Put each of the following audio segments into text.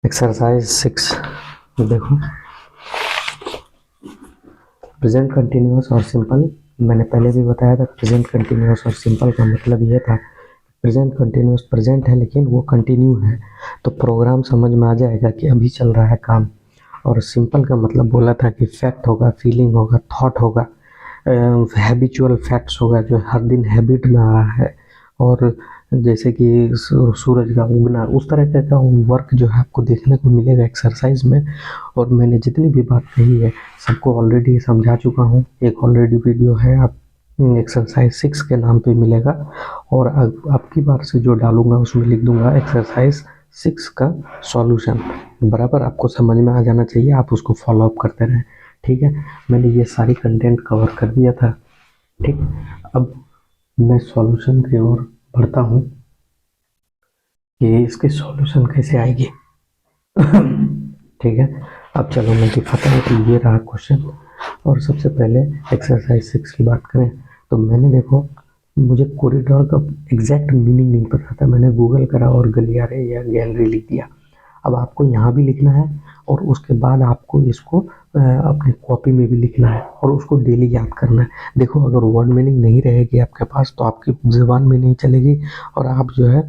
Exercise 6 देखो, present continuous और simple. मैंने पहले भी बताया था प्रेजेंट कंटिन्यूअस और सिंपल का मतलब ये था, प्रेजेंट कंटिन्यूअस प्रेजेंट है लेकिन वो कंटिन्यू है, तो प्रोग्राम समझ में आ जाएगा कि अभी चल रहा है काम। और सिंपल का मतलब बोला था कि फैक्ट होगा, फीलिंग होगा, थॉट होगा, हैबिचुअल फैक्ट्स होगा जो हर दिन हैबिट में आ रहा है, और जैसे कि सूरज का उगना, उस तरह का वर्क जो है आपको देखने को मिलेगा एक्सरसाइज में। और मैंने जितनी भी बात कही है सबको ऑलरेडी समझा चुका हूँ। एक ऑलरेडी वीडियो है, आप एक्सरसाइज 6 के नाम पे मिलेगा, और अब की बार से जो डालूंगा उसमें लिख दूंगा एक्सरसाइज 6 का सॉल्यूशन। बराबर आपको समझ में आ जाना चाहिए, आप उसको फॉलो अप करते रहें। ठीक है, मैंने ये सारी कंटेंट कवर कर दिया था। ठीक, अब मैं सॉल्यूशन की ओर बढ़ता हूँ कि इसके सॉल्यूशन कैसे आएगी। ठीक है, अब चलो मैं दिखाता हूँ कि ये रहा क्वेश्चन। और सबसे पहले एक्सरसाइज 6 की बात करें तो मैंने देखो, मुझे कॉरिडोर का एग्जैक्ट मीनिंग नहीं पता था, मैंने गूगल करा और गलियारे या गैलरी लिख दिया। अब आपको यहाँ भी लिखना है और उसके बाद आपको इसको अपनी कॉपी में भी लिखना है और उसको डेली याद करना है। देखो, अगर वर्ड मीनिंग नहीं रहेगी आपके पास तो आपकी ज़ुबान भी नहीं चलेगी और आप जो है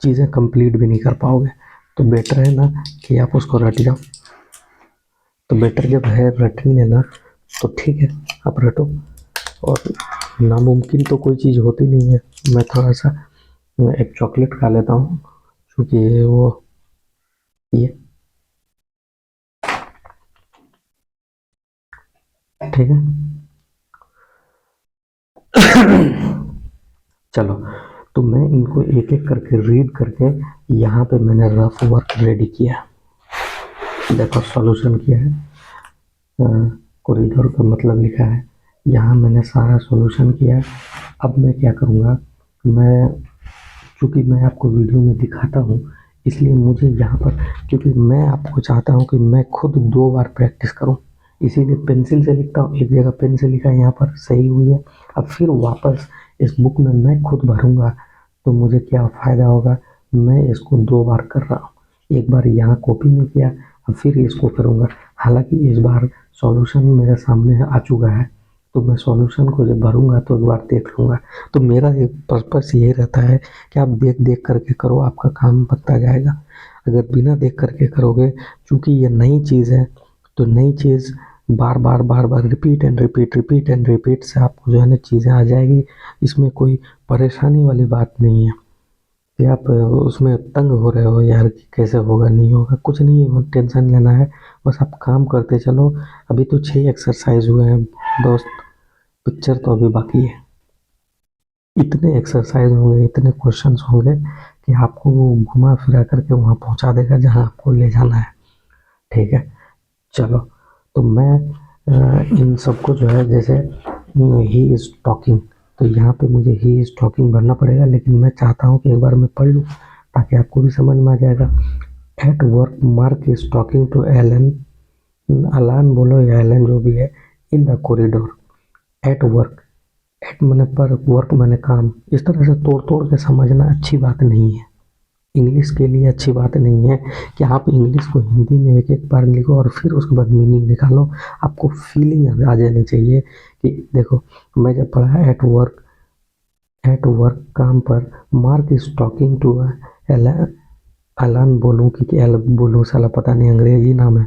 चीज़ें कंप्लीट भी नहीं कर पाओगे। तो बेटर है ना कि आप उसको रट जाओ। तो बेटर जब है रटने लेना तो ठीक है, आप रटो। और नामुमकिन तो कोई चीज़ होती नहीं है। मैं थोड़ा सा एक चॉकलेट खा लेता हूँ, क्योंकि वो ये ठीक है। चलो, तो मैं इनको एक एक करके रीड करके यहाँ पे मैंने रफ वर्क रेडी किया। देखो, सॉल्यूशन किया है, कॉरिडोर का मतलब लिखा है, यहाँ मैंने सारा सॉल्यूशन किया। अब मैं क्या करूँगा, चूँकि मैं आपको वीडियो में दिखाता हूँ इसलिए मुझे यहाँ पर, क्योंकि मैं आपको चाहता हूँ कि मैं खुद 2 बार प्रैक्टिस करूँ, इसीलिए पेंसिल से लिखता हूँ। एक जगह पेन से लिखा है, यहाँ पर सही हुई है। अब फिर वापस इस बुक में मैं खुद भरूँगा तो मुझे क्या फ़ायदा होगा। मैं इसको 2 बार कर रहा हूँ, एक बार यहाँ कॉपी में किया, अब फिर इसको करूँगा। हालांकि इस बार सॉल्यूशन मेरे सामने आ चुका है, तो मैं सॉल्यूशन को जब भरूँगा तो एक बार देख लूँगा। तो मेरा एक पर्पस ये रहता है कि आप देख देख करके करो, आपका काम बनता जाएगा। अगर बिना देख करके करोगे, चूँकि ये नई चीज़ है, तो नई चीज़ बार बार बार बार repeat and repeat, repeat and repeat से आपको जो है ना चीज़ें आ जाएगी। इसमें कोई परेशानी वाली बात नहीं है कि आप उसमें तंग हो रहे हो यार कि कैसे होगा नहीं होगा, कुछ नहीं है, टेंशन लेना है। बस आप काम करते चलो। अभी तो 6 एक्सरसाइज हुए हैं दोस्त, पिक्चर तो अभी बाकी है। इतने एक्सरसाइज होंगे, इतने क्वेश्चंस होंगे कि आपको वो घुमा फिरा करके वहाँ पहुँचा देगा जहाँ आपको ले जाना है। ठीक है, चलो, तो मैं इन सबको जो है, जैसे ही इज़ टॉकिंग, तो यहाँ पे मुझे ही इज़ टॉकिंग भरना पड़ेगा, लेकिन मैं चाहता हूँ कि एक बार मैं पढ़ लूँ ताकि आपको भी समझ में आ जाएगा। At work Mark is talking to Alan, Alan बोलो या एलन जो भी है, in the corridor. At work, at मैंने पर, वर्क मैंने काम। इस तरह से तोड़ तोड़ के समझना अच्छी बात नहीं है, इंग्लिश के लिए अच्छी बात नहीं है कि आप इंग्लिश को हिंदी में एक एक बार लिखो और फिर उसके बाद मीनिंग निकालो। आपको फीलिंग आ जानी चाहिए कि देखो, मैं जब पढ़ा एट वर्क काम पर, Mark is talking to Alan बोलूँ कि एल बोलूँ, साला पता नहीं अंग्रेजी नाम है।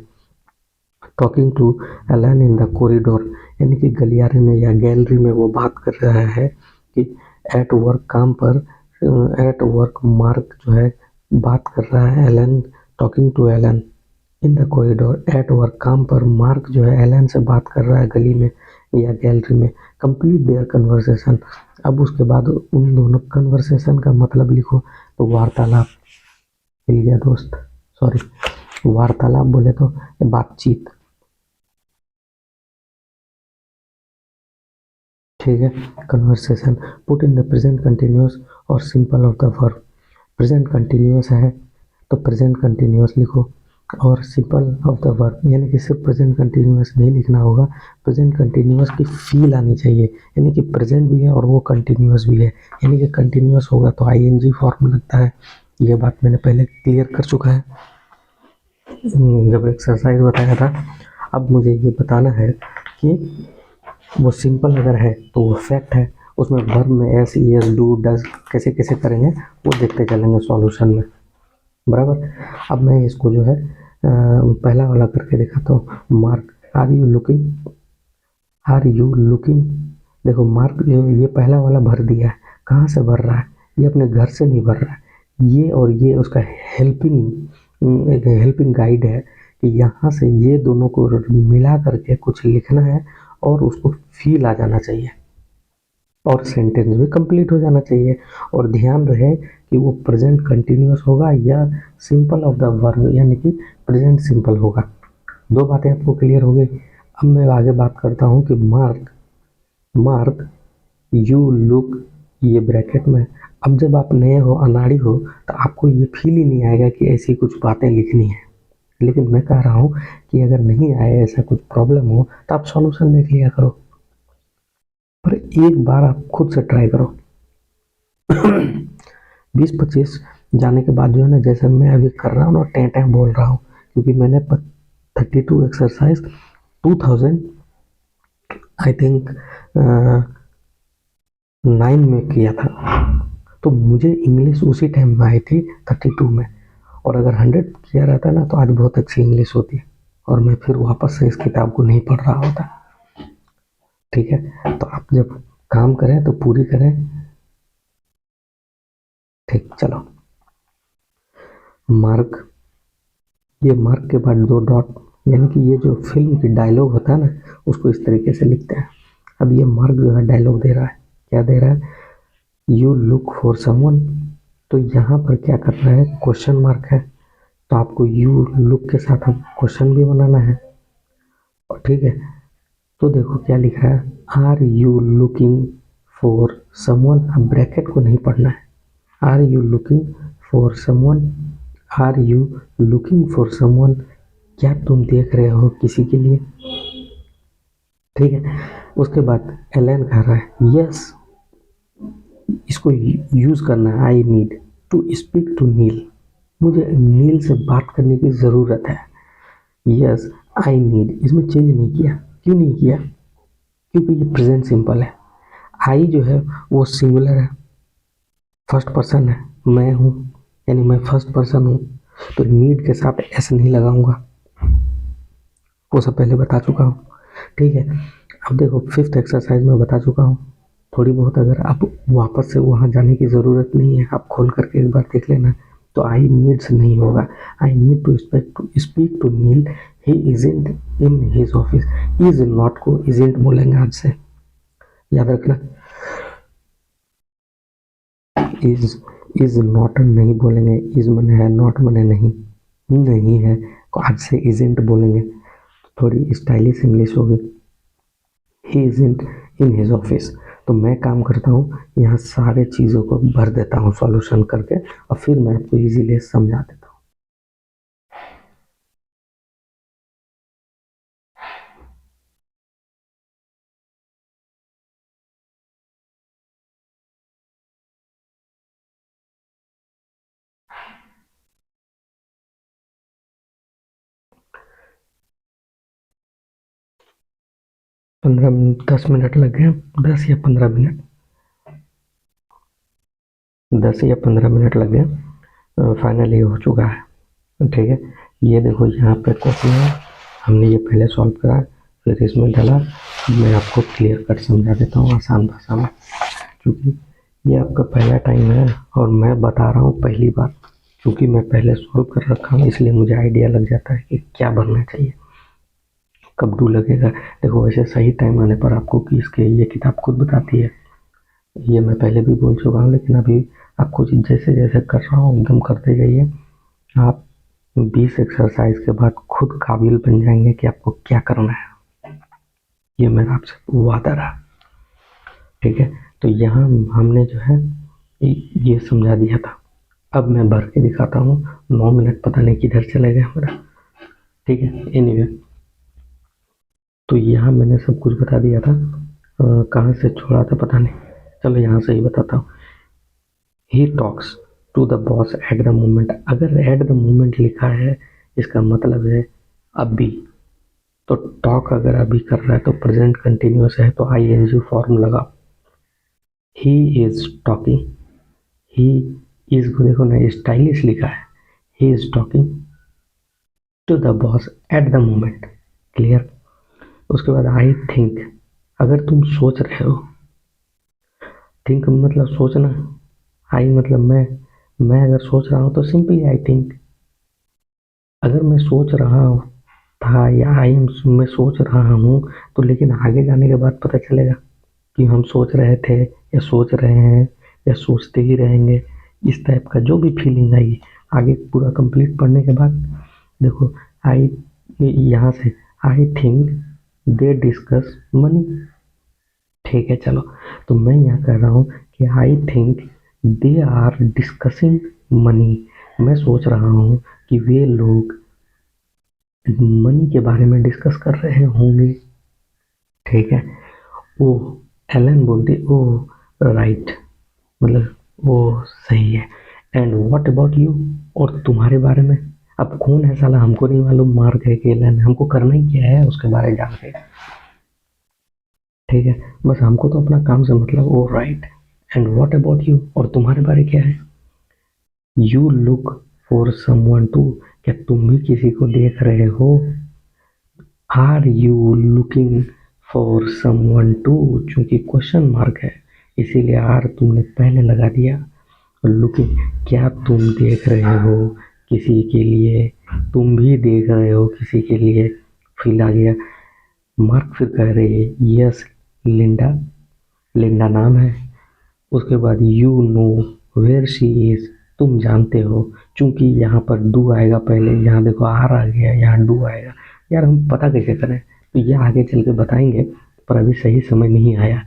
Talking to Alan in the corridor, यानी कि गलियारे में या गैलरी में वो बात कर रहा है कि एट वर्क काम पर, एट वर्क मार्क जो है बात कर रहा है, Alan talking to Alan in the corridor. At work काम पर मार्क जो है एलन से बात कर रहा है गली में या गैलरी में। Complete their conversation. अब उसके बाद उन दोनों कन्वर्सेशन का मतलब लिखो, तो वार्तालाप मिल गया दोस्त, सॉरी, वार्तालाप बोले तो बातचीत। ठीक है, conversation. Put in the present continuous और simple of the verb. Present continuous है तो प्रेजेंट कंटिन्यूस लिखो, और सिंपल ऑफ द वर्ब, यानी कि सिर्फ प्रेजेंट कंटिन्यूस नहीं लिखना होगा, प्रेजेंट कंटिन्यूस की फील आनी चाहिए, यानी कि प्रेजेंट भी है और वो कंटिन्यूस भी है। यानी कि कंटिन्यूस होगा तो आईएनजी फॉर्म लगता है, ये बात मैंने पहले क्लियर कर चुका है जब एक्सरसाइज बताया था। अब मुझे ये बताना है कि वो सिंपल अगर है तो वो फैक्ट है, उसमें वर्ब में S E S do does कैसे कैसे करेंगे वो देखते चलेंगे सॉल्यूशन में, बराबर। अब मैं इसको जो है पहला वाला करके दिखाता हूँ। Mark are you looking, are you looking. देखो मार्क जो है ये पहला वाला भर दिया है, कहाँ से भर रहा है, ये अपने घर से नहीं भर रहा है, ये और ये उसका एक हेल्पिंग गाइड है कि यहाँ से ये दोनों को मिला करके कुछ लिखना है और उसको फील आ जाना चाहिए और सेंटेंस भी कंप्लीट हो जाना चाहिए। और ध्यान रहे कि वो प्रेजेंट कंटिन्यूअस होगा या सिंपल ऑफ द वर्ब यानी कि प्रेजेंट सिंपल होगा। दो बातें आपको क्लियर हो गई। अब मैं आगे बात करता हूँ कि मार्क, मार्क यू लुक, ये ब्रैकेट में। अब जब आप नए हो, अनाड़ी हो, तो आपको ये फील ही नहीं आएगा कि ऐसी कुछ बातें लिखनी है। लेकिन मैं कह रहा हूँ कि अगर नहीं आए, ऐसा कुछ प्रॉब्लम हो, तो आप सॉल्यूशन देख लिया करो, पर एक बार आप खुद से ट्राई करो। 20-25 जाने के बाद जो है ना, जैसे मैं अभी कर रहा हूँ ना, टें बोल रहा हूँ, क्योंकि मैंने 32 एक्सरसाइज 2000 आई थिंक 9 में किया था, तो मुझे इंग्लिश उसी टाइम में आई थी 32 में। और अगर 100 किया रहता ना तो आज बहुत अच्छी इंग्लिश होती और मैं फिर वापस से इस किताब को नहीं पढ़ रहा होता। ठीक है, तो आप जब काम करें तो पूरी करें। ठीक, चलो। मार्क, ये मार्क के बाद 2 डॉट, यानी कि ये जो फिल्म की डायलॉग होता है ना, उसको इस तरीके से लिखते हैं। अब ये मार्क जो है डायलॉग दे रहा है, क्या दे रहा है, यू लुक फॉर समवन। तो यहाँ पर क्या करना है, क्वेश्चन मार्क है, तो आपको यू लुक के साथ हम क्वेश्चन भी बनाना है। और ठीक है, तो देखो क्या लिख रहा है, are you looking for someone. अब ब्रैकेट को नहीं पढ़ना है, are you looking for someone, are you looking for someone, क्या तुम देख रहे हो किसी के लिए। ठीक है, उसके बाद एलन कह रहा है यस, इसको यूज करना है, I need to speak to Neil, मुझे नील से बात करने की ज़रूरत है। यस आई नीड, इसमें चेंज नहीं किया। क्यों नहीं किया, क्योंकि ये प्रेजेंट सिंपल है। आई जो है वो सिंगुलर है, फर्स्ट पर्सन है, मैं हूँ, यानी मैं फर्स्ट पर्सन हूँ, तो नीड के साथ एस नहीं लगाऊंगा, वो सब पहले बता चुका हूँ। ठीक है, अब देखो 5th एक्सरसाइज में बता चुका हूँ थोड़ी बहुत, अगर आप वापस से वहाँ जाने की ज़रूरत नहीं है, आप खोल करके एक बार देख लेना। तो आई नीड्स नहीं होगा, I need to speak to Neil, he isn't in his office. Is not को इजंट बोलेंगे आज से, याद रखना। इज नॉट नहीं बोलेंगे, इज मने है, नॉट मने नहीं, नहीं है तो आज से इजंट बोलेंगे, थोड़ी स्टाइलिश इंग्लिश होगी। ही इजंट इन हिज ऑफिस, तो मैं काम करता हूँ यहाँ सारे चीज़ों को भर देता हूँ सॉल्यूशन करके, और फिर मैं आपको इजीली समझा देता हूँ। 10 मिनट लग गए, 10 या 15 मिनट, 10 या 15 मिनट लग गए, फाइनली हो चुका है। ठीक है, ये देखो यहाँ पे क्वेश्चन है, हमने ये पहले सॉल्व करा, फिर इसमें डाला। मैं आपको क्लियर कट समझा देता हूँ आसान भाषा में, क्योंकि ये आपका पहला टाइम है और मैं बता रहा हूँ पहली बार, क्योंकि मैं पहले सॉल्व कर रखा हूँ, इसलिए मुझे आइडिया लग जाता है कि क्या बनना चाहिए, कब डू लगेगा। देखो वैसे सही टाइम आने पर आपको कि इसके ये किताब खुद बताती है, ये मैं पहले भी बोल चुका हूँ, लेकिन अभी आपको जैसे जैसे कर रहा हूँ एकदम करते जाइए। आप 20 एक्सरसाइज के बाद खुद काबिल बन जाएंगे कि आपको क्या करना है, ये मेरा आपसे वादा रहा। ठीक है, तो यहाँ हमने जो है ये समझा दिया था। अब मैं भर के दिखाता हूँ, 9 मिनट पता नहीं किधर चले गए हमारा। ठीक है, एनीवे, तो यहाँ मैंने सब कुछ बता दिया था, कहाँ से छोड़ा था पता नहीं, चलो यहाँ से ही बताता हूँ। He talks, to the boss at the moment, अगर एट द मोमेंट लिखा है इसका मतलब है अभी। तो टॉक अगर अभी कर रहा है तो प्रेजेंट कंटिन्यूस है तो आईएनजी फॉर्म लगाओ। He is talking, he is को देखो ना स्टाइलिश लिखा है, he is talking to the boss at the moment. Clear. उसके बाद आई थिंक, अगर तुम सोच रहे हो, थिंक मतलब सोचना, आई मतलब मैं अगर सोच रहा हूँ तो सिंपली आई थिंक। अगर मैं सोच रहा था या मैं सोच रहा हूँ तो लेकिन आगे जाने के बाद पता चलेगा कि हम सोच रहे थे या सोच रहे हैं या सोचते ही रहेंगे। इस टाइप का जो भी फीलिंग आएगी आगे पूरा कंप्लीट पढ़ने के बाद। देखो आई, यहाँ से आई थिंक दे डिस्कस मनी। ठीक है चलो, तो मैं यहाँ कह रहा हूँ कि I think they are discussing money. मैं सोच रहा हूँ कि वे लोग मनी के बारे में डिस्कस कर रहे होंगे। ठीक है। ओ, एलन बोलती ओ राइट, मतलब वो सही है। एंड व्हाट अबाउट यू, और तुम्हारे बारे में। अब कौन है साला हमको नहीं मालूम, मार्क है कि एलन, हमको करना ही क्या है उसके बारे में जान के। ठीक है, बस हमको तो अपना काम से मतलब। Oh right, and what about you, और तुम्हारे बारे क्या है। You look for someone too, क्या तुम भी किसी को देख रहे हो। Are you looking for someone too, चूंकि क्वेश्चन मार्क है इसीलिए आर तुमने पहले लगा दिया। लुकिंग, क्या तुम देख रहे हो किसी के लिए, तुम भी देख रहे हो किसी के लिए, फिर आ गया मार्क, फिर कह रही है यस लिंडा, लिंडा नाम है। उसके बाद you know where she is, तुम जानते हो, चूंकि यहाँ पर डू आएगा पहले, यहाँ देखो आर आ गया, यहाँ डू आएगा। यार हम पता कैसे करें, तो ये आगे चल के बताएंगे, पर अभी सही समय नहीं आया।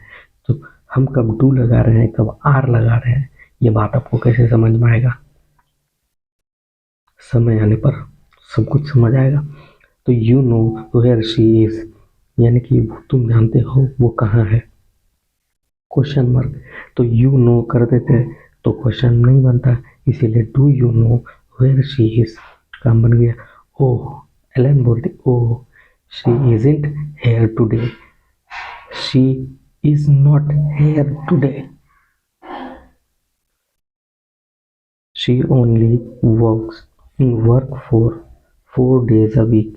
तो हम कब डू लगा रहे हैं कब आर लगा रहे हैं ये बात आपको कैसे समझ में आएगा, समय आने पर सब कुछ समझ आएगा। तो you know where she is, यानी कि तुम जानते हो वो कहाँ है, क्वेश्चन मार्क। तो यू नो कर देते तो क्वेश्चन नहीं बनता, इसीलिए do you know where she is काम बन गया। ओह, एलन बोलती oh she isn't here today, she is not here today, she only work for 4 days a week।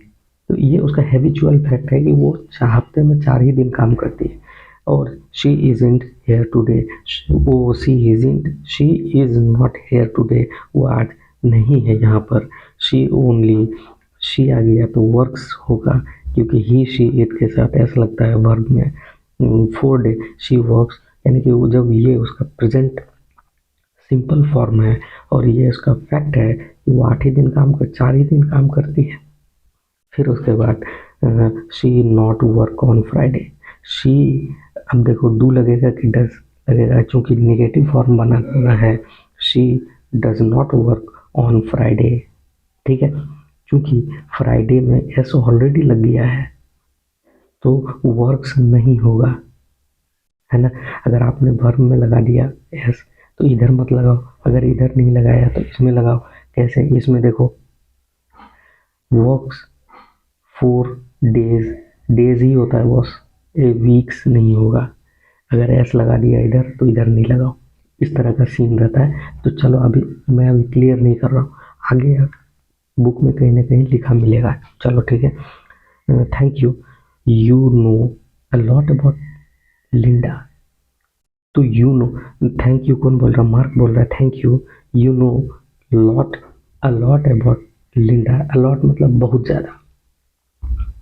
तो ये उसका हैबिचुअल फैक्ट है कि वो हफ्ते में 4 ही दिन काम करती है। और शी इजंट हेयर टुडे, वो she is not here today, वो आज नहीं है यहाँ पर। शी ओनली, शी आ गया तो वर्क्स होगा क्योंकि ही शी इट के साथ ऐसा लगता है वर्ब में। 4 day शी वर्क्स, यानी कि वो जब ये उसका प्रेजेंट सिंपल फॉर्म है और ये उसका फैक्ट है कि वो 8 ही दिन काम कर 4 ही दिन काम करती है। फिर उसके बाद she not work on Friday, she, अब देखो डू लगेगा कि डज लगेगा, चूंकि नेगेटिव फॉर्म बनाना है। She does not work on Friday. ठीक है, चूंकि फ्राइडे में एस ऑलरेडी लग गया है तो वर्क्स नहीं होगा, है ना। अगर आपने वर्ब में लगा दिया एस तो इधर मत लगाओ, अगर इधर नहीं लगाया तो इसमें लगाओ। कैसे, इसमें देखो वर्क्स 4 days, डेज ही होता है बॉस, ये वीक्स नहीं होगा। अगर एस लगा दिया इधर तो इधर नहीं लगाओ, इस तरह का सीन रहता है। तो चलो अभी मैं अभी क्लियर नहीं कर रहा हूँ, आगे बुक में कहीं ना कहीं लिखा मिलेगा। चलो ठीक है। Thank you, you know a lot about Linda. तो यू नो, थैंक यू कौन बोल रहा, मार्क बोल रहा है thank you. You know lot, a lot about Linda, a lot मतलब बहुत ज़्यादा।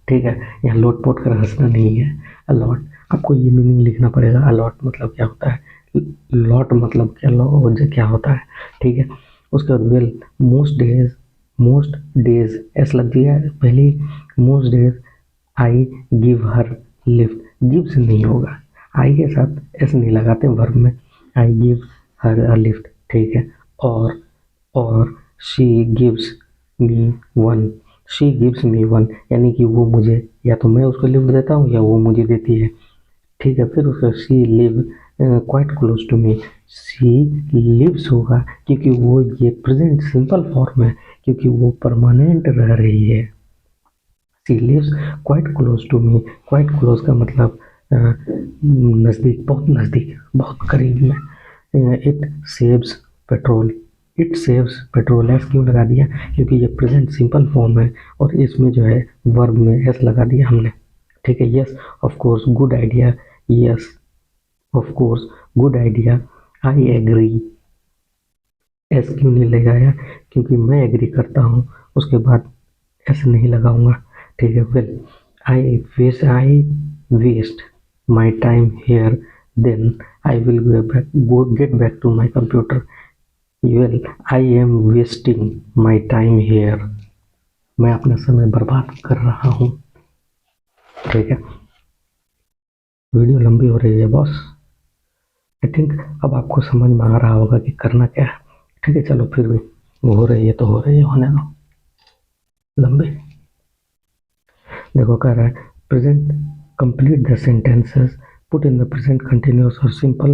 ठीक है, यहाँ लोट पोट कर हंसना नहीं है। अलॉट, आपको ये मीनिंग लिखना पड़ेगा, अलॉट मतलब क्या होता है, लॉट मतलब क्या, लॉ क्या होता है। ठीक है, उसके बाद वेल, मोस्ट डेज एस लग गया है पहले, most days I give her lift, give से नहीं होगा, आई के साथ एस नहीं लगाते वर्ब में, I give her a lift. ठीक है, और she gives me one, she gives me one, यानी कि वो मुझे, या तो मैं उसको लिफ्ट देता हूँ या वो मुझे देती है। ठीक है, फिर उसका she quite close to me, she lives होगा क्योंकि वो ये प्रेजेंट सिंपल फॉर्म है, क्योंकि वो परमानेंट रह रही है। She lives quite close to me, quite close का मतलब नज़दीक, बहुत नज़दीक, बहुत करीब में। It saves petrol, it saves petrol, S क्यों लगा दिया, क्योंकि ये प्रेजेंट सिंपल फॉर्म है और इसमें जो है वर्ब में एस लगा दिया हमने, ठीक है। Yes of course, good idea, yes of course, good idea, I agree, S क्यों नहीं लगाया, क्योंकि मैं एग्री करता हूँ, उसके बाद एस नहीं लगाऊंगा, ठीक है। Well I waste my time here, then I will get back to my computer. Well I am wasting my time here, मैं अपना समय बर्बाद कर रहा हूँ, ठीक है। वीडियो लंबी हो रही है बॉस, आई थिंक अब आपको समझ में आ रहा होगा कि करना क्या है, ठीक है। चलो फिर भी हो रही है तो हो रही है, होने दो लंबी। देखो कह रहा है present, complete the sentences put in the present continuous और सिंपल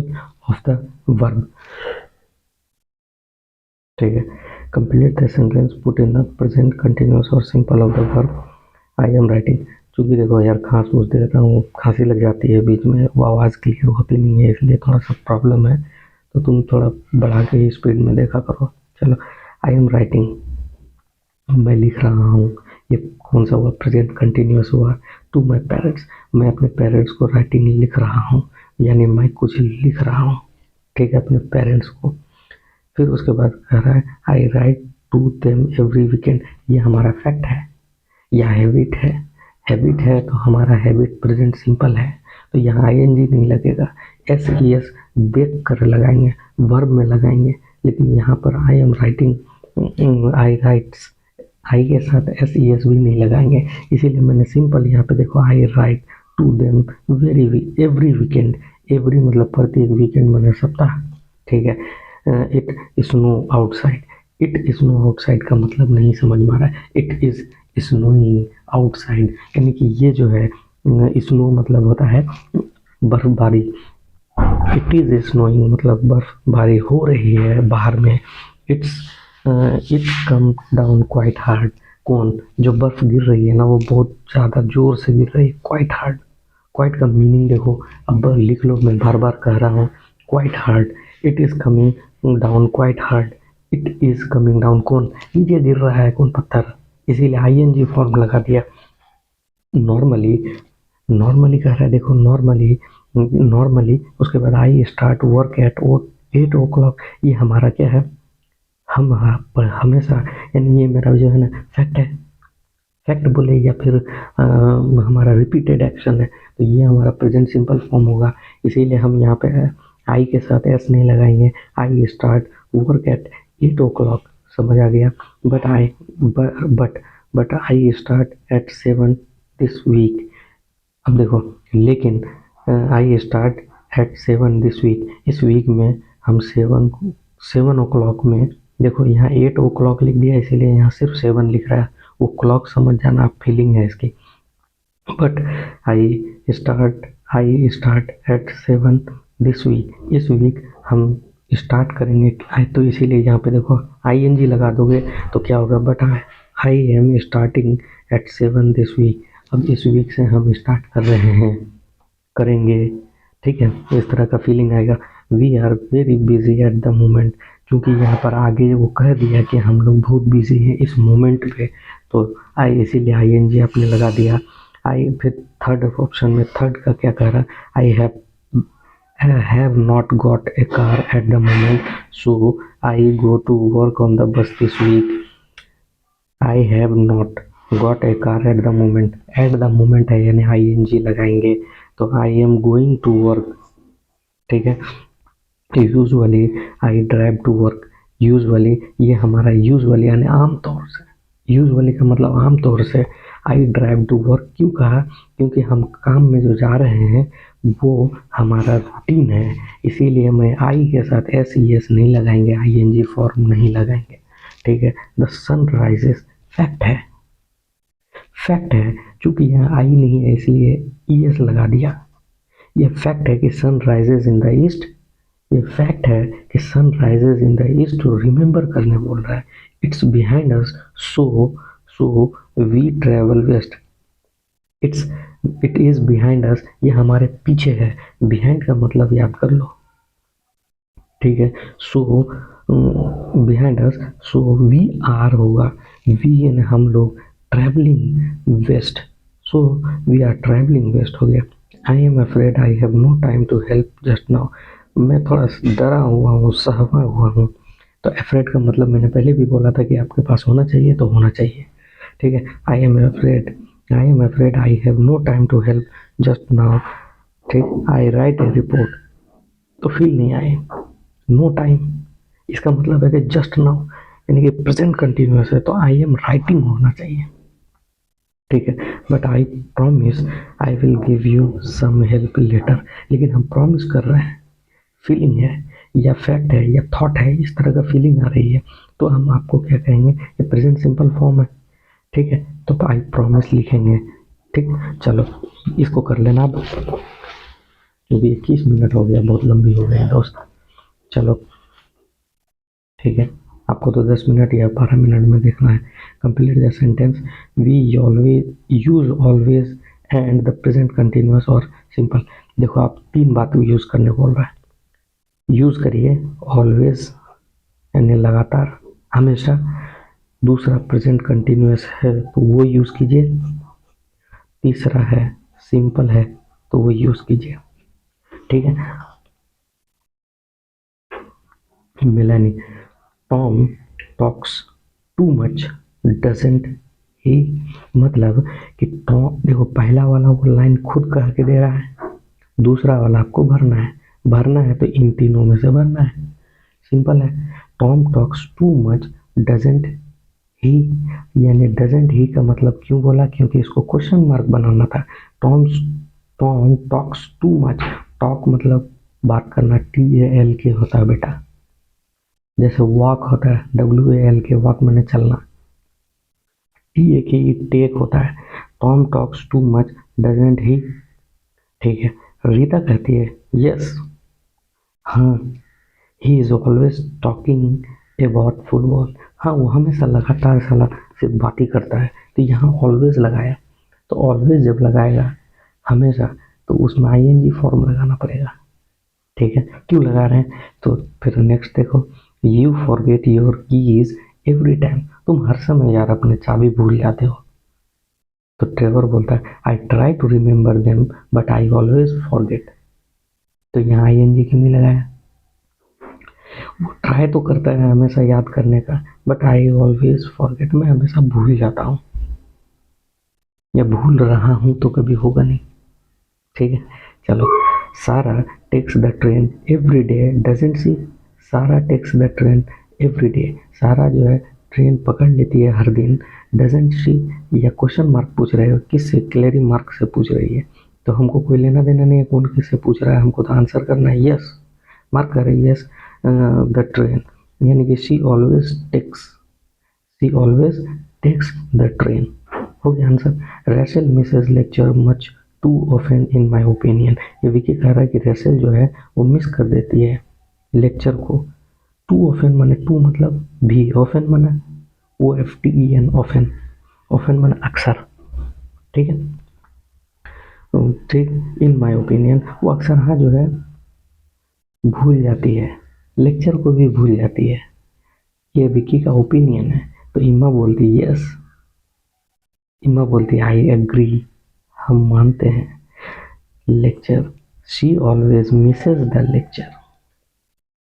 ऑफ द वर्ब, ठीक है। Complete the sentence put in the present continuous और simple of the verb, I am writing. चूँकि देखो यार खांस फूस देता हूँ, खांसी लग जाती है बीच में, वो आवाज़ क्लियर होती नहीं है, इसलिए थोड़ा सा प्रॉब्लम है, तो तुम थोड़ा बढ़ा के ही स्पीड में देखा करो। चलो, आई एम राइटिंग, मैं लिख रहा हूँ, ये कौन सा हुआ, प्रेजेंट कंटिन्यूअस हुआ। टू माई पेरेंट्स, मैं अपने पेरेंट्स को राइटिंग लिख रहा हूँ, यानी मैं कुछ लिख रहा हूँ, ठीक है, अपने पेरेंट्स को। फिर उसके बाद कह रहा है I write to them every weekend, ये हमारा फैक्ट है या हैबिट है, हैबिट है तो हमारा हैबिट प्रेजेंट सिंपल है, तो यहाँ आई एन जी नहीं लगेगा, एस ई एस देख कर लगाएंगे, वर्ब में लगाएंगे, लेकिन यहाँ पर I am writing, I writes, I के साथ एस ई एस भी नहीं लगाएंगे, इसीलिए मैंने सिंपल यहाँ पे देखो I write to them every weekend, every मतलब प्रत्येक वीकेंड मैंने सप्ताह, ठीक है। It snow outside, it snow outside का मतलब नहीं समझ में आ रहा है, इट इज स्नोइंग आउटसाइड, यानी कि ये जो है स्नो मतलब होता है बर्फबारी, इट इज स्नोइंग मतलब बर्फबारी हो रही है बाहर में। It come down quite hard, कौन, जो बर्फ गिर रही है ना वो बहुत ज़्यादा जोर से गिर रही है, क्वाइट हार्ड। क्वाइट का मीनिंग देखो, अब लिख लो, मैं बार बार कह रहा हूँ, quite hard, it is coming down quite hard, it is coming down, कौन नीचे गिर रहा है, कौन, पत्थर, इसीलिए आई एन जी फॉर्म लगा दिया। नॉर्मली, नॉर्मली कह रहा है देखो, नॉर्मली, नॉर्मली उसके बाद I start work at 8 o'clock, ये हमारा क्या है, हम हमेशा, यानी ये मेरा जो है ना फैक्ट है, फैक्ट बोले या फिर हमारा रिपीटेड एक्शन है, तो ये हमारा प्रेजेंट सिंपल फॉर्म होगा, इसीलिए हम यहाँ पे आई के साथ एस नहीं लगाएंगे, I start work at 8 o'clock, समझ आ गया। But I start at 7 this week, अब देखो लेकिन I start at 7 this week, इस वीक में हम 7 o'clock में, देखो यहाँ 8 o'clock लिख दिया, इसीलिए यहाँ सिर्फ 7 लिख रहा है, वो क्लॉक समझ जाना, आप फीलिंग है इसकी। But I start at 7 this week, इस वीक हम स्टार्ट करेंगे, तो इसीलिए यहाँ पे देखो आई एन जी लगा दोगे तो क्या होगा, but I am starting at 7 this week, अब इस वीक से हम स्टार्ट कर रहे हैं, करेंगे, ठीक है, इस तरह का फीलिंग आएगा। We are very busy at the moment, क्योंकि यहाँ पर आगे वो कह दिया कि हम लोग बहुत बिजी हैं इस मोमेंट पे, तो आई इसीलिए आई एन जी आपने लगा दिया। आई फिर थर्ड ऑप्शन में, थर्ड का क्या कह रहा है, I have not got a car at the moment, so I go to work on the bus this week. I have not got a car at the moment, at the moment है यानी I N G लगाएंगे, तो I am going to work, ठीक है। Usually I drive to work, usually ये हमारा usually यानी आमतौर से, यूजुअली का मतलब आमतौर से, आई ड्राइव टू वर्क क्यों कहा, क्योंकि हम काम में जो जा रहे हैं वो हमारा रूटीन है, इसीलिए मैं आई के साथ एस ई एस नहीं लगाएंगे, आई एन जी फॉर्म नहीं लगाएंगे, ठीक है। द सन राइजेस, फैक्ट है, फैक्ट है, चूंकि यहाँ आई नहीं है इसलिए ई एस लगा दिया, ये फैक्ट है कि sun rises in the east, ये फैक्ट है कि sun rises in the east, तो रिमेंबर करने बोल रहा है। It's behind us, so so we travel west. It's it is behind us, ये हमारे पीछे है। बिहाइंड का मतलब याद कर लो, ठीक है। So behind us, so we are होगा, वी यानी हम लोग, travelling west, so we are travelling west हो गया। I am afraid I have no time to help just now, मैं थोड़ा डरा हुआ हूँ, सहमा हुआ हूँ। तो अफ्रेड का मतलब मैंने पहले भी बोला था कि आपके पास होना चाहिए तो होना चाहिए, ठीक है। I am afraid, I am afraid I have no time to help just now, ठीक। आई राइट ए रिपोर्ट, तो फील नहीं आए। नो टाइम, इसका मतलब है कि जस्ट नाउ, यानी कि प्रेजेंट कंटिन्यूअस है, तो आई एम राइटिंग होना चाहिए, ठीक है। But I promise I will give you some help later, लेकिन हम प्रॉमिस कर रहे हैं, फीलिंग है या फैक्ट है या थॉट है, इस तरह का फीलिंग आ रही है, तो हम आपको क्या कहेंगे, ये प्रेजेंट सिंपल फॉर्म है, ठीक है। तो आई प्रॉमिस लिखेंगे, ठीक। चलो इसको कर लेना अब, क्योंकि 21 मिनट हो गया, बहुत लंबी हो गई दोस्त। चलो ठीक है, आपको तो 10 मिनट या 12 मिनट में देखना है। Complete the sentence, we always use always and the present continuous और सिंपल। देखो आप 3 बात यूज करने बोल रहा है, यूज करिए ऑलवेज यानी लगातार, हमेशा। दूसरा प्रेजेंट कंटिन्यूअस है तो वो यूज कीजिए। तीसरा है सिंपल है तो वो यूज कीजिए, ठीक है। मिलानी, Tom talks too much doesn't he, मतलब कि टॉम, देखो पहला वाला वो लाइन खुद कह के दे रहा है, दूसरा वाला आपको भरना है, भरना है तो इन तीनों में से भरना है, सिंपल है। Tom talks too much doesn't ही, यानी डजेंट ही का मतलब क्यों बोला, क्योंकि इसको क्वेश्चन मार्क बनाना था। Tom talks too much, talk मतलब बात करना, TALK होता है बेटा, जैसे वॉक होता है WALK, वॉक मैंने चलना, TAKE टेक होता है। Tom talks too much doesn't ही, ठीक है। रीता कहती है यस, हाँ, he is always talking about football, हाँ वो हमेशा लगातार साला सिर्फ बात ही करता है, तो यहाँ ऑलवेज लगाया, तो ऑलवेज जब लगाएगा हमेशा, तो उसमें ING फॉर्म लगाना पड़ेगा, ठीक है। क्यों लगा रहे हैं, तो फिर नेक्स्ट देखो, you forget your keys every time, तुम हर समय यार अपने चाबी भूल जाते हो। तो ट्रेवर बोलता है I try to remember them but I always forget, तो यहाँ ING क्यों नहीं लगाया, वो ट्राई तो करता है हमेशा याद करने का, बट आई ऑलवेज फॉरगेट, मैं हमेशा भूल जाता हूँ या भूल रहा हूँ, तो कभी होगा नहीं, ठीक है। चलो, Sarah takes the train every day doesn't she, Sarah takes the train every day, Sarah जो है ट्रेन पकड़ लेती है हर दिन, डजंट सी, या क्वेश्चन मार्क पूछ रहे हो, किससे, क्लेरी मार्क से पूछ रही है, तो हमको कोई लेना देना नहीं है कौन किससे पूछ रहा है, हमको तो आंसर करना है यस, मार्क कर रही है यस द ट्रेन, यानी कि she always takes the train, हो गया answer. Rachel misses lecture much too often in my opinion, ये विकी कह रहा है कि रैशल जो है वो मिस कर देती है लेक्चर को। टू ऑफन माने, टू मतलब भी, ऑफन माना OFTEN, ऑफन, ऑफन माना अक्सर, ठीक है। ठीक, इन माई ओपिनियन, वो अक्सर हाँ जो है भूल जाती है, लेक्चर को भी भूल जाती है, ये विकी का ओपिनियन है। तो इम्मा बोलती है यस, इम्मा बोलती है आई एग्री, हम मानते हैं, lecture, she always misses the lecture,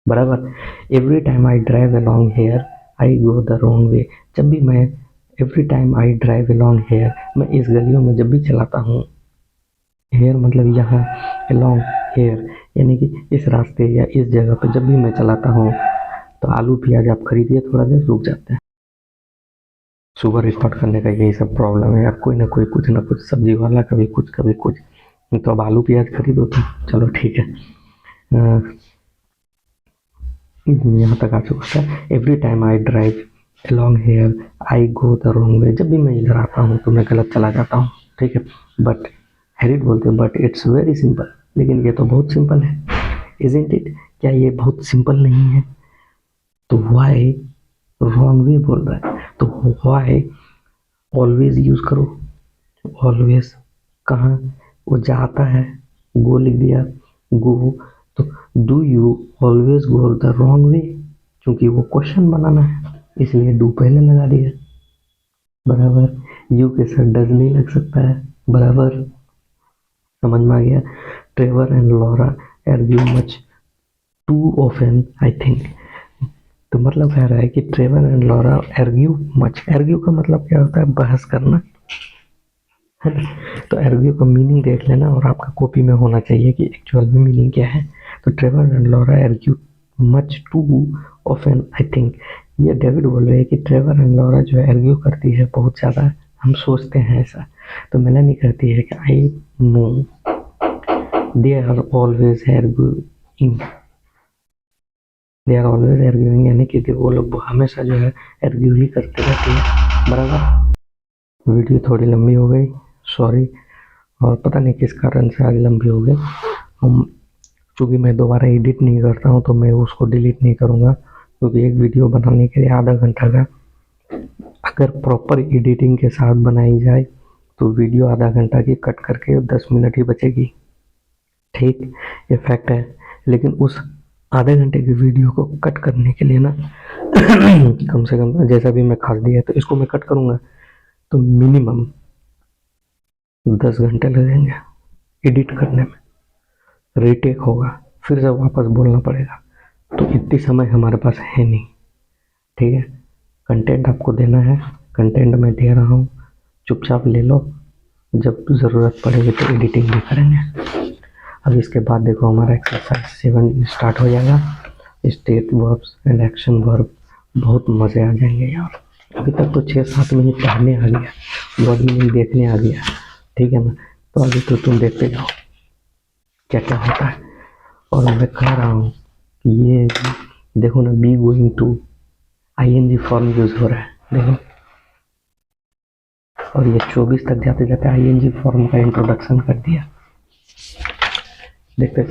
बराबर। Every time I drive along here I go the wrong way, जब भी मैं, every time I drive along here, मैं इस गलियों में जब भी चलाता हूँ, हेयर मतलब यहाँ, अलॉन्ग हेयर यानी कि इस रास्ते या इस जगह पे जब भी मैं चलाता हूँ, तो आलू प्याज आप खरीदिए, थोड़ा देर रुक जाते हैं। सुबह रिकॉर्ड करने का यही सब प्रॉब्लम है यार, कोई ना कोई कुछ ना कुछ सब्जी वाला, कभी कुछ कभी कुछ, तो अब आलू प्याज खरीदो तो चलो ठीक है। यहाँ तक आ चुका था, every time I drive along here I go the wrong way, जब भी मैं इधर आता हूँ तो मैं गलत चला जाता हूँ, ठीक है। बट हैरिट बोलते हैं बट इट्स वेरी सिंपल, लेकिन ये तो बहुत सिंपल है, इजंट इट? क्या ये बहुत सिंपल नहीं है? तो वाई रॉन्ग वे बोल रहा है, तो वाई ऑलवेज यूज करो। ऑलवेज कहाँ? वो जाता है, गो लिख दिया, गो। तो do you always go the wrong वे? क्योंकि वो क्वेश्चन बनाना है इसलिए डू पहले लगा दिया, बराबर। यू के साथ डज नहीं लग सकता है, बराबर। समझ में आ गया? Trevor and Laura argue much too often I think. तो मतलब कह रहा है कि Trevor and Laura argue much. Argue का मतलब क्या होता है? बहस करना, है ना? तो आर्ग्यू का मीनिंग देख लेना और आपका कॉपी में होना चाहिए कि एक्चुअल में मीनिंग क्या है। तो Trevor and Laura argue much too often I think. ये डेविड बोल रहे हैं कि ट्रेवर एंड लॉरा जो है आर्ग्यू करती है बहुत ज़्यादा, हम सोचते हैं ऐसा। तो मेलानी कहती है कि I know they are always arguing, they are always arguing, यानी कि वो लोग हमेशा जो है आर्ग्यू ही करते रहते हैं, बराबर। वीडियो थोड़ी लंबी हो गई, सॉरी, और पता नहीं किस कारण से आज लंबी हो गई। हम चूँकि मैं दोबारा एडिट नहीं करता हूँ तो मैं उसको डिलीट नहीं करूँगा, क्योंकि एक वीडियो बनाने के लिए आधा घंटा का अगर प्रॉपर एडिटिंग के साथ बनाई जाए तो वीडियो आधा घंटा की कट करके 10 मिनट ही बचेगी, ठीक? ये फैक्ट है। लेकिन उस आधे घंटे की वीडियो को कट करने के लिए ना कम से कम, जैसा भी मैं खास दिया तो इसको मैं कट करूँगा तो मिनिमम 10 घंटे लगेंगे एडिट करने में, रीटेक होगा, फिर से वापस बोलना पड़ेगा। तो इतनी समय हमारे पास है नहीं, ठीक है? कंटेंट आपको देना है, कंटेंट मैं दे रहा हूँ, चुपचाप ले लो, जब ज़रूरत पड़ेगी तो एडिटिंग भी करेंगे। अब इसके बाद देखो हमारा एक्सरसाइज 7 स्टार्ट हो जाएगा, state verbs and action verb. बहुत मज़े आ जाएंगे यार। अभी तक तो 6-7 मिनट पढ़ने आ गया, वर्ड मीनिंग देखने आ गया, ठीक है ना? तो अभी तो तुम देखते जाओ क्या क्या होता है। और मैं कह रहा हूँ कि ये देखो ना, be going to ING form use हो रहा है, देखो। और ये 24 तक जाते जाते ING फॉर्म का इंट्रोडक्शन कर दिया, देखते